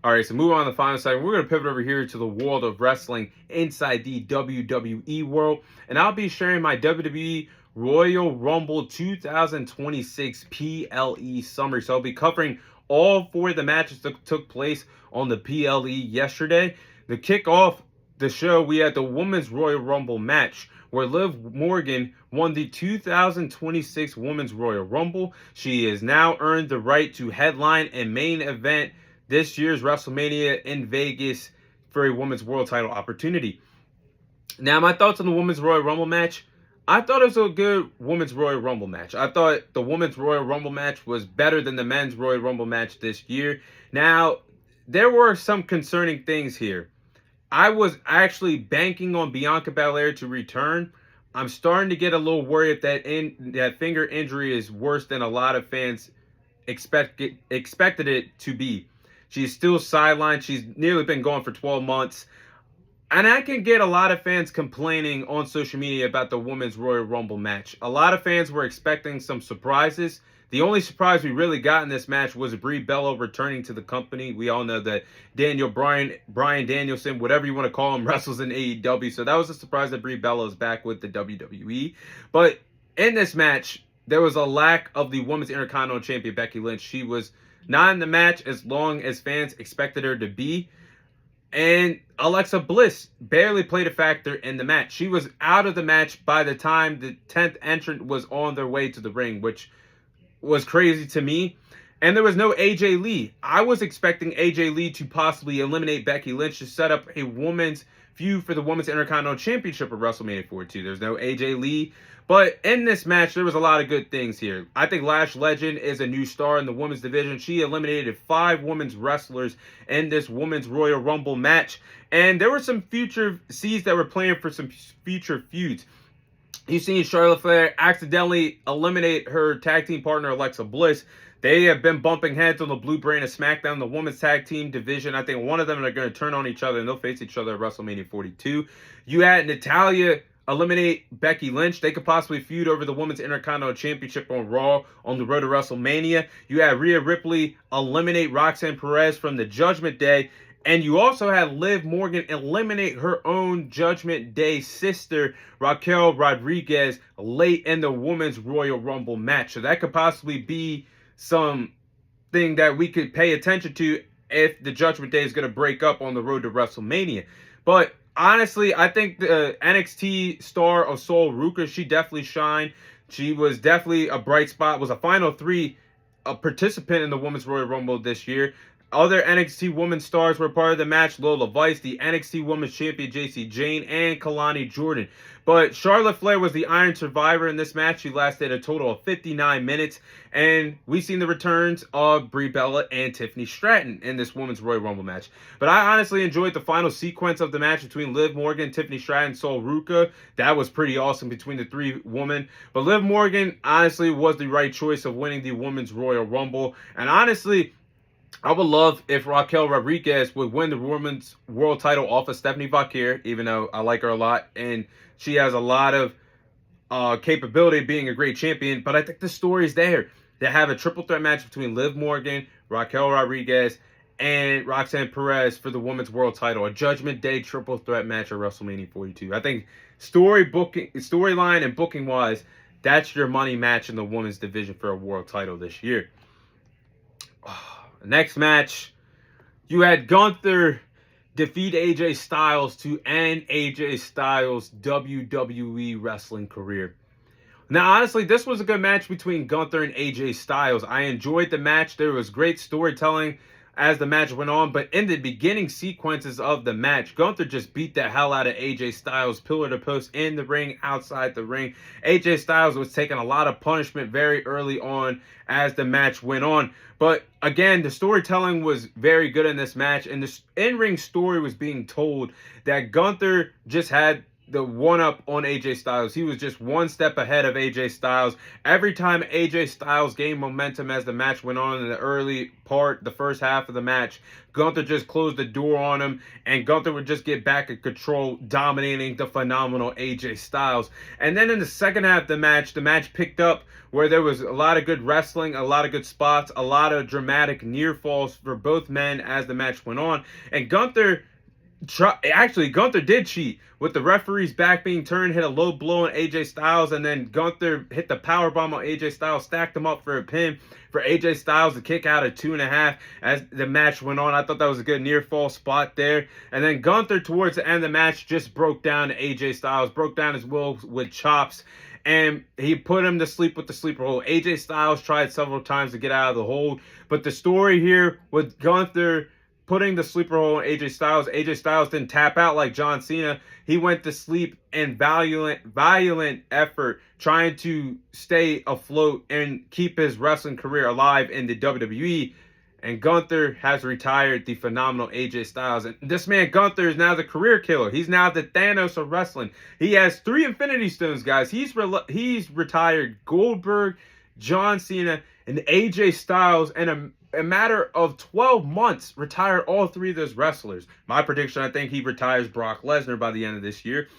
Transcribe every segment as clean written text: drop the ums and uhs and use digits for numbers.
All right, so moving on to the final segment, we're going to pivot over here to the world of wrestling inside the WWE world. And I'll be sharing my WWE Royal Rumble 2026 PLE summary. So I'll be covering all four of the matches that took place on the PLE yesterday. To kick off the show, we had the Women's Royal Rumble match, where Liv Morgan won the 2026 Women's Royal Rumble. She has now earned the right to headline and main event this year's WrestleMania in Vegas for a Women's World Title opportunity. Now, my thoughts on the Women's Royal Rumble match. I thought it was a good Women's Royal Rumble match. I thought the Women's Royal Rumble match was better than the Men's Royal Rumble match this year. Now, there were some concerning things here. I was actually banking on Bianca Belair to return. I'm starting to get a little worried that that finger injury is worse than a lot of fans expected it to be. She's still sidelined. She's nearly been gone for 12 months. And I can get a lot of fans complaining on social media about the Women's Royal Rumble match. A lot of fans were expecting some surprises. The only surprise we really got in this match was Brie Bella returning to the company. We all know that Bryan Danielson, whatever you want to call him, wrestles in AEW. So that was a surprise that Brie Bella is back with the WWE. But in this match, there was a lack of the Women's Intercontinental Champion, Becky Lynch. She was not in the match as long as fans expected her to be. And Alexa Bliss barely played a factor in the match. She was out of the match by the time the 10th entrant was on their way to the ring, which was crazy to me. And there was no AJ Lee. I was expecting AJ Lee to possibly eliminate Becky Lynch to set up a women's feud for the Women's Intercontinental Championship at WrestleMania 42. There's no AJ Lee. But in this match, there was a lot of good things here. I think Lash Legend is a new star in the women's division. She eliminated 5 women's wrestlers in this Women's Royal Rumble match. And there were some future seeds that were playing for some future feuds. You've seen Charlotte Flair accidentally eliminate her tag team partner, Alexa Bliss. They have been bumping heads on the Blue Brand of SmackDown, the women's tag team division. I think one of them are going to turn on each other and they'll face each other at WrestleMania 42. You had Natalya eliminate Becky Lynch. They could possibly feud over the Women's Intercontinental Championship on Raw on the road to WrestleMania. You had Rhea Ripley eliminate Roxanne Perez from the Judgment Day. And you also had Liv Morgan eliminate her own Judgment Day sister, Raquel Rodriguez, late in the Women's Royal Rumble match. So that could possibly be something that we could pay attention to if the Judgment Day is going to break up on the road to WrestleMania. But honestly, I think the NXT star of Sol Ruka, she definitely shined. She was definitely a bright spot, was a Final 3 participant in the Women's Royal Rumble this year. Other NXT women's stars were part of the match. Lola Vice, the NXT Women's Champion JC Jane, and Kalani Jordan. But Charlotte Flair was the Iron Survivor in this match. She lasted a total of 59 minutes. And we've seen the returns of Brie Bella and Tiffany Stratton in this Women's Royal Rumble match. But I honestly enjoyed the final sequence of the match between Liv Morgan, Tiffany Stratton, and Sol Ruka. That was pretty awesome between the 3 women. But Liv Morgan honestly was the right choice of winning the Women's Royal Rumble. And honestly, I would love if Raquel Rodriguez would win the Women's World Title off of Stephanie Vaquer, even though I like her a lot. And she has a lot of capability of being a great champion. But I think the story is there to have a triple threat match between Liv Morgan, Raquel Rodriguez, and Roxanne Perez for the Women's World Title. A Judgment Day triple threat match at WrestleMania 42. I think storyline and booking wise, that's your money match in the women's division for a world title this year. Next match, you had Gunther defeat AJ Styles to end AJ Styles' WWE wrestling career. Now, honestly, this was a good match between Gunther and AJ Styles. I enjoyed the match. There was great storytelling as the match went on, but in the beginning sequences of the match, Gunther just beat the hell out of AJ Styles, pillar to post, in the ring, outside the ring. AJ Styles was taking a lot of punishment very early on as the match went on. But again, the storytelling was very good in this match, and the in-ring story was being told that Gunther just had the one-up on AJ Styles. He was just one step ahead of AJ Styles. Every time AJ Styles gained momentum as the match went on in the early part, the first half of the match, Gunther just closed the door on him, and Gunther would just get back in control, dominating the phenomenal AJ Styles. And then in the second half of the match picked up where there was a lot of good wrestling, a lot of good spots, a lot of dramatic near falls for both men as the match went on. And Gunther did cheat with the referee's back being turned, hit a low blow on AJ Styles, and then Gunther hit the powerbomb on AJ Styles, stacked him up for a pin for AJ Styles to kick out at 2.5 as the match went on. I thought that was a good near fall spot there. And then Gunther, towards the end of the match, just broke down AJ Styles, broke down his will with chops, and he put him to sleep with the sleeper hold. AJ Styles tried several times to get out of the hold, but the story here with Gunther putting the sleeper hold on AJ Styles didn't tap out like John Cena. He went to sleep in violent effort, trying to stay afloat and keep his wrestling career alive in the WWE. And Gunther has retired the phenomenal AJ Styles. And this man, Gunther, is now the career killer. He's now the Thanos of wrestling. He has 3 Infinity Stones, guys. He's retired Goldberg, John Cena, and AJ Styles in a matter of 12 months, retired all 3 of those wrestlers. My prediction, I think he retires Brock Lesnar by the end of this year.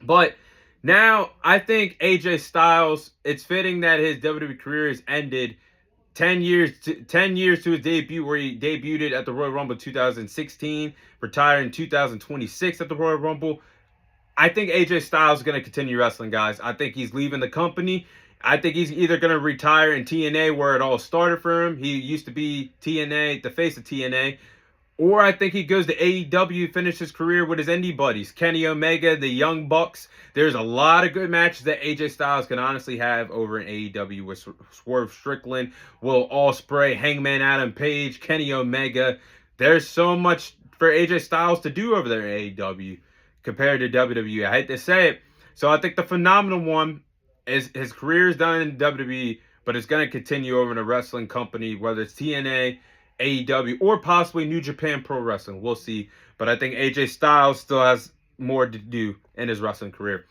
But now, I think AJ Styles, it's fitting that his WWE career has ended 10 years to his debut, where he debuted at the Royal Rumble 2016, retired in 2026 at the Royal Rumble. I think AJ Styles is going to continue wrestling, guys. I think he's leaving the company. I think he's either going to retire in TNA, where it all started for him. He used to be TNA, the face of TNA. Or I think he goes to AEW, finish his career with his indie buddies, Kenny Omega, the Young Bucks. There's a lot of good matches that AJ Styles can honestly have over in AEW with Swerve Strickland, Will Ospreay, Hangman Adam Page, Kenny Omega. There's so much for AJ Styles to do over there in AEW compared to WWE. I hate to say it. So I think the phenomenal one is his career is done in WWE, but it's going to continue over in a wrestling company, whether it's TNA, AEW, or possibly New Japan Pro Wrestling. We'll see. But I think AJ Styles still has more to do in his wrestling career.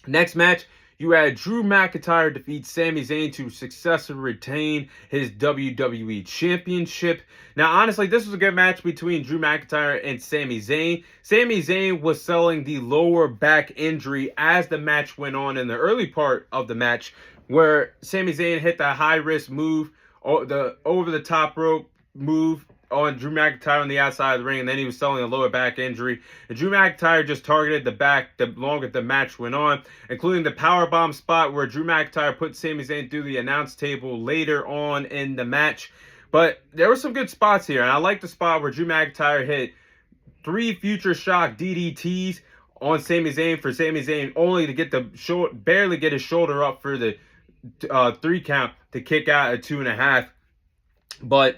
Next match, you had Drew McIntyre defeat Sami Zayn to successfully retain his WWE Championship. Now, honestly, this was a good match between Drew McIntyre and Sami Zayn. Sami Zayn was selling the lower back injury as the match went on in the early part of the match, where Sami Zayn hit that high-risk move, the over-the-top rope move on Drew McIntyre on the outside of the ring, and then he was selling a lower back injury. And Drew McIntyre just targeted the back the longer the match went on, including the powerbomb spot where Drew McIntyre put Sami Zayn through the announce table later on in the match. But there were some good spots here, and I like the spot where Drew McIntyre hit 3 Future Shock DDTs on Sami Zayn for Sami Zayn only to get barely get his shoulder up for the 3 count to kick out at 2.5. But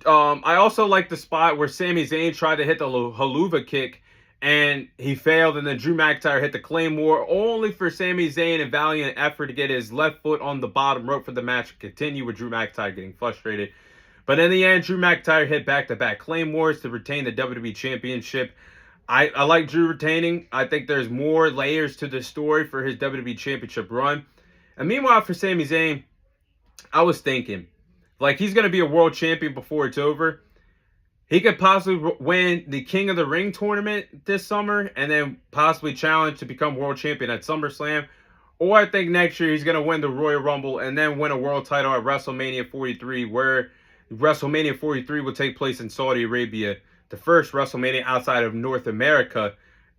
I also like the spot where Sami Zayn tried to hit the haluva kick and he failed, and then Drew McIntyre hit the Claymore, only for Sami Zayn, a valiant effort to get his left foot on the bottom rope for the match to continue, with Drew McIntyre getting frustrated. But in the end, Drew McIntyre hit back-to-back Claymores to retain the WWE Championship. I like Drew retaining. I think there's more layers to the story for his WWE Championship run. And meanwhile, for Sami Zayn, I was thinking, like, he's going to be a world champion before it's over. He could possibly win the King of the Ring tournament this summer and then possibly challenge to become world champion at SummerSlam. Or I think next year he's going to win the Royal Rumble and then win a world title at WrestleMania 43, where WrestleMania 43 will take place in Saudi Arabia, the first WrestleMania outside of North America.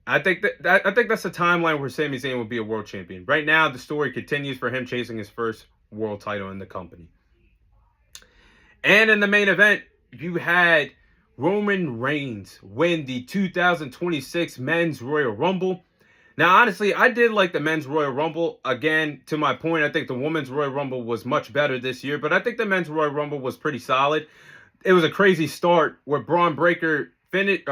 I think that's a timeline where Sami Zayn will be a world champion. Right now, the story continues for him chasing his first world title in the company. And in the main event, you had Roman Reigns win the 2026 Men's Royal Rumble. Now, honestly, I did like the Men's Royal Rumble. Again, to my point, I think the Women's Royal Rumble was much better this year, but I think the Men's Royal Rumble was pretty solid. It was a crazy start where Braun Breaker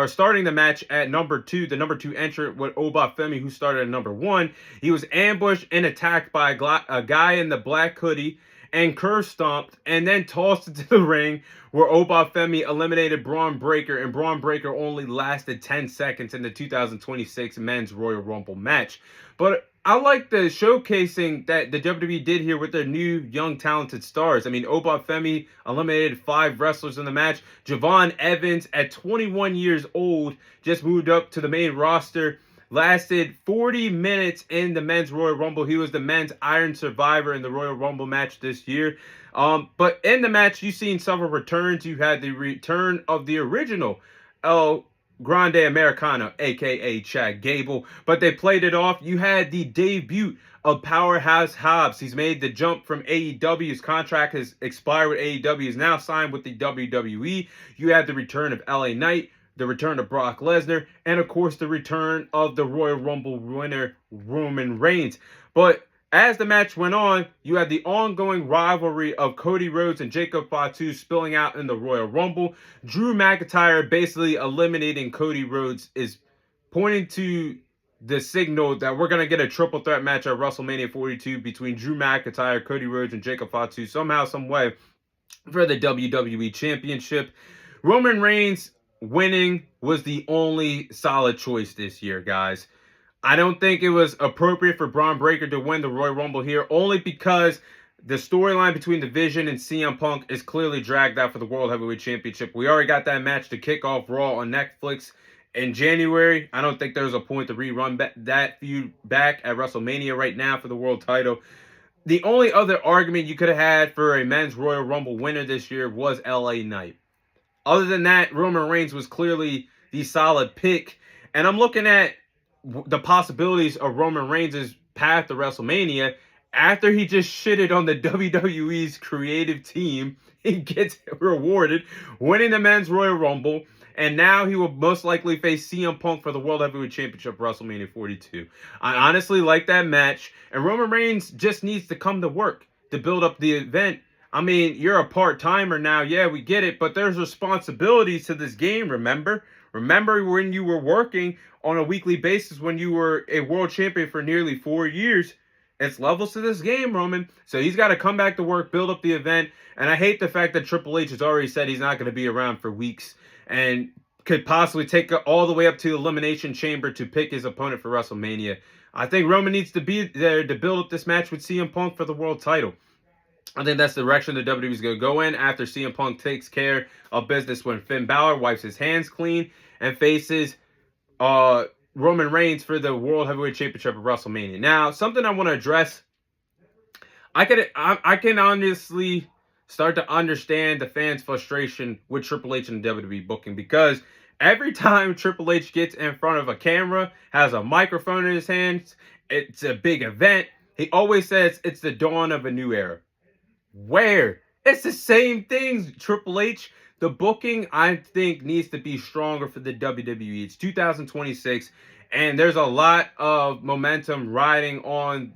starting the match at number 2, the number 2 entrant with Oba Femi, who started at number 1. He was ambushed and attacked by a guy in the black hoodie, and curve stomped and then tossed into the ring where Obafemi eliminated Braun Breaker, and Braun Breaker only lasted 10 seconds in the 2026 Men's Royal Rumble match. But I like the showcasing that the WWE did here with their new young talented stars. I mean, Obafemi eliminated 5 wrestlers in the match. Javon Evans, at 21 years old, just moved up to the main roster. Lasted 40 minutes in the Men's Royal Rumble. He was the men's Iron Survivor in the Royal Rumble match this year. But in the match, you've seen several returns. You had the return of the original El Grande Americano, a.k.a. Chad Gable. But they played it off. You had the debut of Powerhouse Hobbs. He's made the jump from AEW. His contract has expired with AEW. He's now signed with the WWE. You had the return of LA Knight, the return of Brock Lesnar, and of course the return of the Royal Rumble winner Roman Reigns. But as the match went on, you had the ongoing rivalry of Cody Rhodes and Jacob Fatu spilling out in the Royal Rumble. Drew McIntyre basically eliminating Cody Rhodes is pointing to the signal that we're going to get a triple threat match at WrestleMania 42 between Drew McIntyre, Cody Rhodes, and Jacob Fatu somehow, some way for the WWE Championship. Roman Reigns winning was the only solid choice this year, guys. I don't think it was appropriate for Braun Breaker to win the Royal Rumble here, only because the storyline between the Vision and CM Punk is clearly dragged out for the World Heavyweight Championship. We already got that match to kick off Raw on Netflix in January. I don't think there's a point to rerun that feud back at WrestleMania right now for the world title. The only other argument you could have had for a men's Royal Rumble winner this year was LA Knight. Other than that, Roman Reigns was clearly the solid pick. And I'm looking at the possibilities of Roman Reigns' path to WrestleMania. After he just shitted on the WWE's creative team, he gets rewarded winning the Men's Royal Rumble. And now he will most likely face CM Punk for the World Heavyweight Championship WrestleMania 42. I honestly like that match. And Roman Reigns just needs to come to work to build up the event. I mean, you're a part-timer now. Yeah, we get it. But there's responsibilities to this game, remember? Remember when you were working on a weekly basis when you were a world champion for nearly 4 years? It's levels to this game, Roman. So he's got to come back to work, build up the event. And I hate the fact that Triple H has already said he's not going to be around for weeks and could possibly take all the way up to Elimination Chamber to pick his opponent for WrestleMania. I think Roman needs to be there to build up this match with CM Punk for the world title. I think that's the direction the WWE is going to go in after CM Punk takes care of business when Finn Balor wipes his hands clean and faces Roman Reigns for the World Heavyweight Championship at WrestleMania. Now, something I want to address, I can honestly start to understand the fans' frustration with Triple H and WWE booking, because every time Triple H gets in front of a camera, has a microphone in his hands, it's a big event, he always says it's the dawn of a new era. Where? It's the same things, Triple H. The booking, I think, needs to be stronger for the WWE. It's 2026, and there's a lot of momentum riding on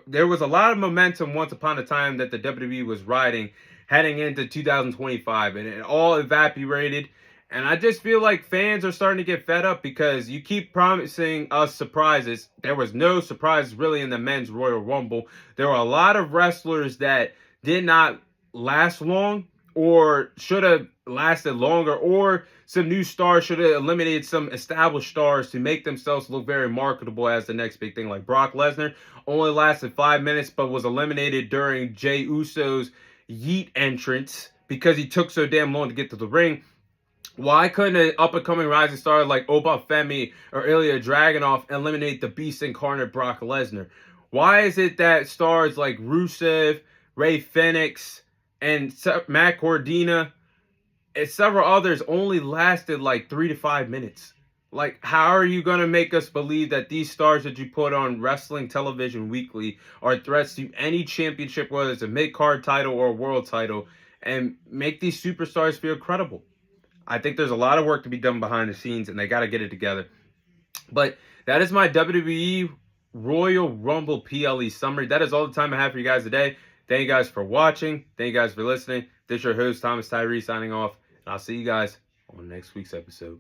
there was a lot of momentum once upon a time that the WWE was riding heading into 2025, and it all evaporated. And I just feel like fans are starting to get fed up because you keep promising us surprises. There was no surprises really in the Men's Royal Rumble. There were a lot of wrestlers that did not last long, or should have lasted longer, or some new stars should have eliminated some established stars to make themselves look very marketable as the next big thing. Like Brock Lesnar only lasted 5 minutes but was eliminated during Jey Uso's Yeet entrance because he took so damn long to get to the ring. Why couldn't an up-and-coming rising star like Obafemi or Ilya Dragunov eliminate the beast incarnate Brock Lesnar? Why is it that stars like Rusev, Ray Phoenix, and Matt Cordina and several others only lasted like 3 to 5 minutes? Like, how are you going to make us believe that these stars that you put on wrestling television weekly are threats to any championship, whether it's a mid-card title or a world title, and make these superstars feel credible? I think there's a lot of work to be done behind the scenes, and they got to get it together. But that is my WWE Royal Rumble PLE summary. That is all the time I have for you guys today. Thank you guys for watching. Thank you guys for listening. This is your host, Thomas Tyree, signing off. And I'll see you guys on next week's episode.